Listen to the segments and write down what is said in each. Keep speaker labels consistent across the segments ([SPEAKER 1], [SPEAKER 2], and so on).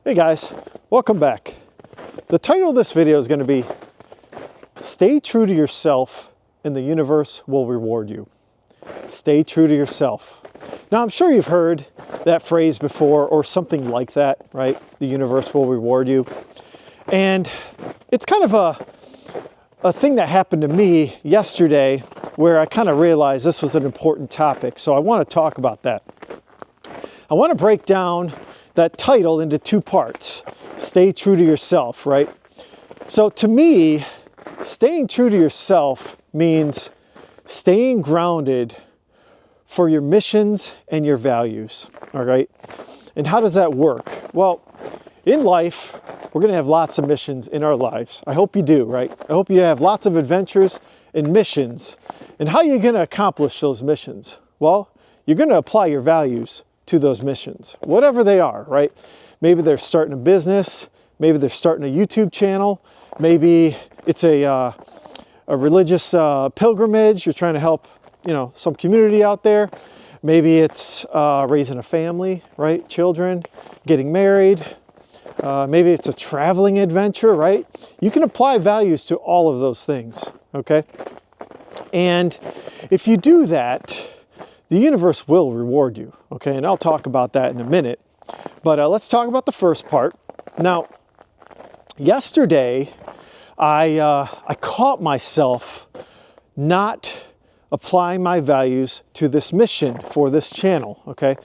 [SPEAKER 1] Hey guys, welcome back. The title of this video is going to be Stay True to Yourself and the Universe Will Reward You. Stay true to yourself. Now I'm sure you've heard that phrase before or something like that, right? The universe will reward you. And it's kind of a thing that happened to me yesterday where I kind of realized this was an important topic. So I want to talk about that. I want to break down that title into two parts. Stay true to yourself, right? So to me, staying true to yourself means staying grounded for your missions and your values, all right? And how does that work? Well, in life, we're gonna have lots of missions in our lives. I hope you do, right? I hope you have lots of adventures and missions. And how are you gonna accomplish those missions? Well, you're gonna apply your values to those missions, whatever they are, right? Maybe they're starting a business, maybe they're starting a YouTube channel, maybe it's a religious pilgrimage, you're trying to help, some community out there. Maybe it's raising a family, right? Children, getting married. Maybe it's a traveling adventure, right? You can apply values to all of those things, okay? And if you do that, the universe will reward you, okay? And I'll talk about that in a minute. But let's talk about the first part. Now, yesterday, I caught myself not applying my values to this mission for this channel, okay?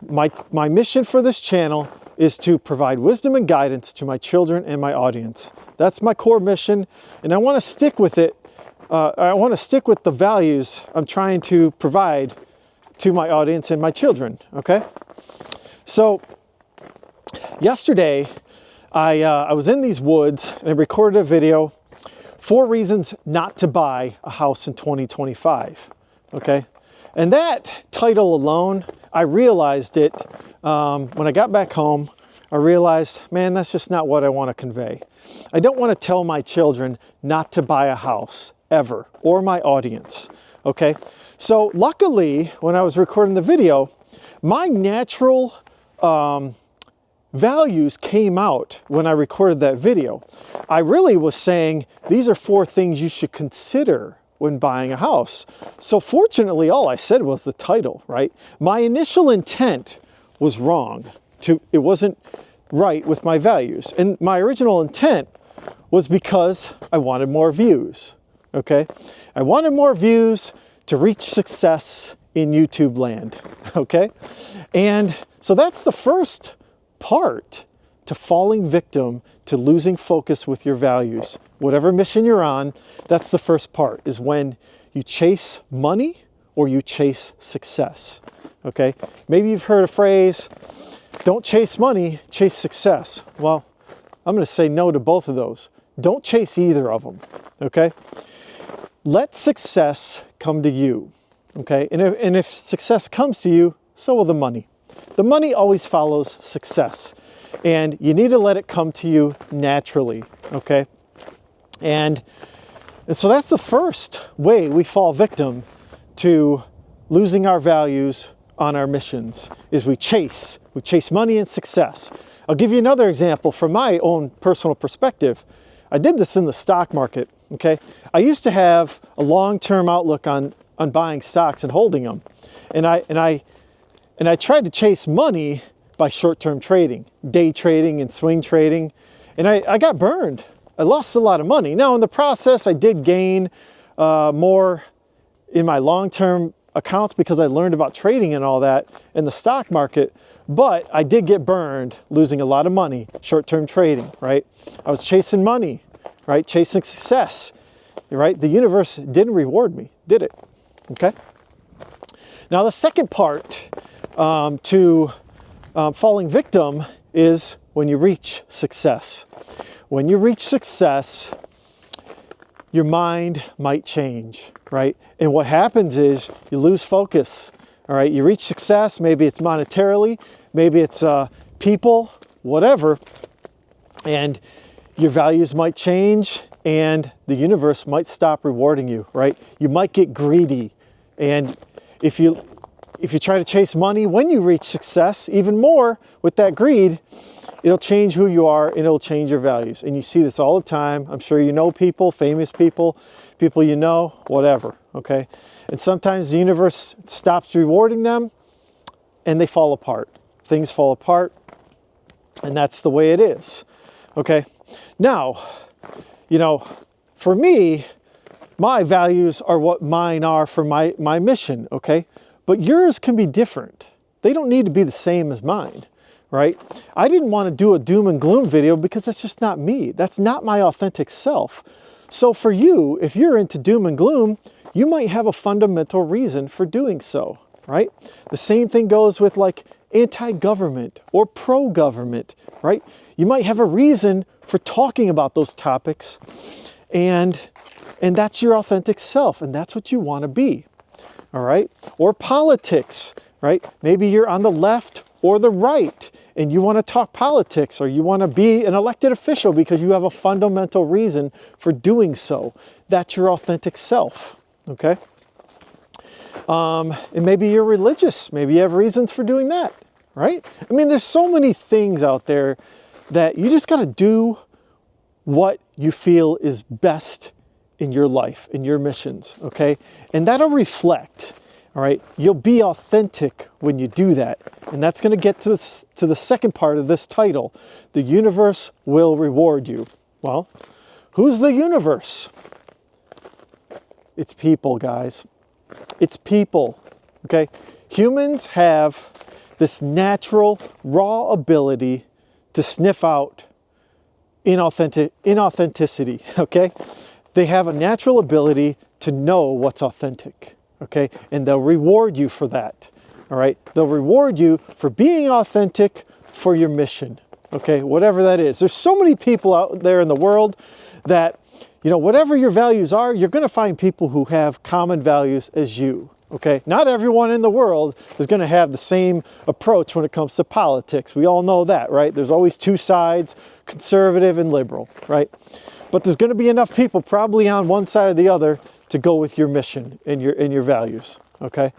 [SPEAKER 1] My mission for this channel is to provide wisdom and guidance to my children and my audience. That's my core mission, and I want to stick with it. I want to stick with the values I'm trying to provide to my audience and my children, okay? So yesterday, I was in these woods and I recorded a video, 4 reasons not to buy a house in 2025, okay? And that title alone, I realized it when I got back home. I realized, man, that's just not what I want to convey. I don't want to tell my children not to buy a house ever, or my audience, okay? So luckily, when I was recording the video, my natural values came out when I recorded that video. I really was saying, these are 4 things you should consider when buying a house. So fortunately, all I said was the title, right? My initial intent was wrong. It wasn't right with my values. And my original intent was because I wanted more views, okay? I wanted more views to reach success in YouTube land, okay? And so that's the first part to falling victim to losing focus with your values. Whatever mission you're on, that's the first part, is when you chase money or you chase success, okay? Maybe you've heard a phrase, don't chase money, chase success. Well, I'm gonna say no to both of those. Don't chase either of them, okay? Let success come to you, okay? And if success comes to you, so will the money. The money always follows success, and you need to let it come to you naturally, okay? And so that's the first way we fall victim to losing our values on our missions, is we chase money and success. I'll give you another example from my own personal perspective. I did this in the stock market, okay? I used to have a long-term outlook on buying stocks and holding them. And I tried to chase money by short-term trading, day trading and swing trading. And I got burned. I lost a lot of money. Now in the process, I did gain more in my long-term accounts because I learned about trading and all that in the stock market. But I did get burned, losing a lot of money, short-term trading, right? I was chasing money, right? Chasing success, right? The universe didn't reward me, did it? Okay? Now the second part to falling victim is when you reach success. When you reach success, your mind might change, right? And what happens is you lose focus. All right, you reach success, maybe it's monetarily, maybe it's people, whatever, and your values might change and the universe might stop rewarding you, right? You might get greedy, and if you try to chase money when you reach success, even more with that greed, it'll change who you are and it'll change your values. And you see this all the time. I'm sure you know people, famous people, people you know, whatever, okay? And sometimes the universe stops rewarding them and they fall apart. Things fall apart, and that's the way it is, okay? Now, you know, for me, my values are what mine are for my mission, okay? But yours can be different. They don't need to be the same as mine, right? I didn't want to do a doom and gloom video because that's just not me. That's not my authentic self. So for you, if you're into doom and gloom, you might have a fundamental reason for doing so, right? The same thing goes with like anti-government or pro-government, right? You might have a reason for talking about those topics, and that's your authentic self, and that's what you want to be, all right? Or politics, right? Maybe you're on the left or the right, and you want to talk politics, or you want to be an elected official because you have a fundamental reason for doing so. That's your authentic self, okay? And maybe you're religious. Maybe you have reasons for doing that, right? I mean, there's so many things out there that you just got to do what you feel is best in your life, in your missions, okay? And that'll reflect, all right? You'll be authentic when you do that. And that's going to get to the second part of this title. The universe will reward you. Well, who's the universe? It's people, guys. It's people, okay? Humans have this natural, raw ability to sniff out inauthenticity, okay? They have a natural ability to know what's authentic, okay? And they'll reward you for that, all right? They'll reward you for being authentic for your mission, okay? Whatever that is. There's so many people out there in the world that, you know, whatever your values are, you're going to find people who have common values as you, okay? Not everyone in the world is going to have the same approach when it comes to politics. We all know that, right? There's always two sides, conservative and liberal, right? But there's going to be enough people probably on one side or the other to go with your mission and your values, okay?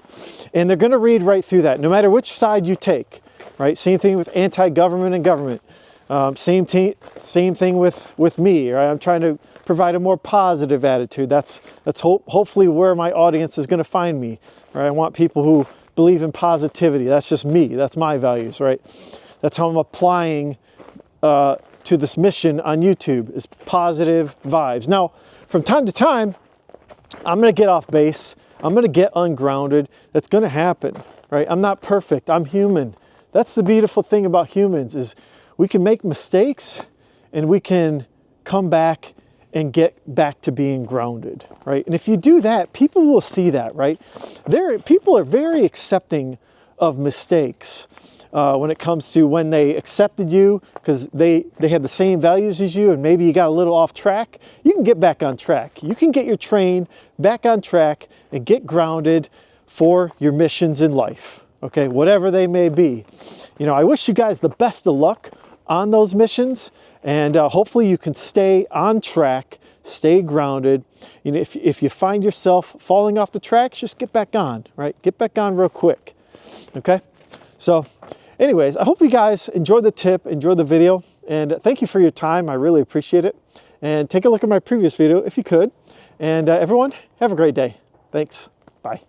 [SPEAKER 1] And they're going to read right through that, no matter which side you take, right? Same thing with anti-government and government. Same thing with me, right? I'm trying to provide a more positive attitude. That's hopefully where my audience is going to find me, right? I want people who believe in positivity. That's just me. That's my values, right? That's how I'm applying to this mission on YouTube, is positive vibes. Now, from time to time, I'm going to get off base. I'm going to get ungrounded. That's going to happen, right? I'm not perfect. I'm human. That's the beautiful thing about humans, is we can make mistakes and we can come back and get back to being grounded, right? And if you do that, people will see that, right? People are very accepting of mistakes when it comes to when they accepted you because they had the same values as you, and maybe you got a little off track. You can get back on track. You can get your train back on track and get grounded for your missions in life, okay? Whatever they may be. You know, I wish you guys the best of luck on those missions, and hopefully you can stay on track, stay grounded. You know, if you find yourself falling off the tracks, just get back on, right? Get back on real quick, okay? So anyways, I hope you guys enjoyed the tip, enjoyed the video, and thank you for your time. I really appreciate it. And take a look at my previous video if you could. And everyone, have a great day. Thanks. Bye.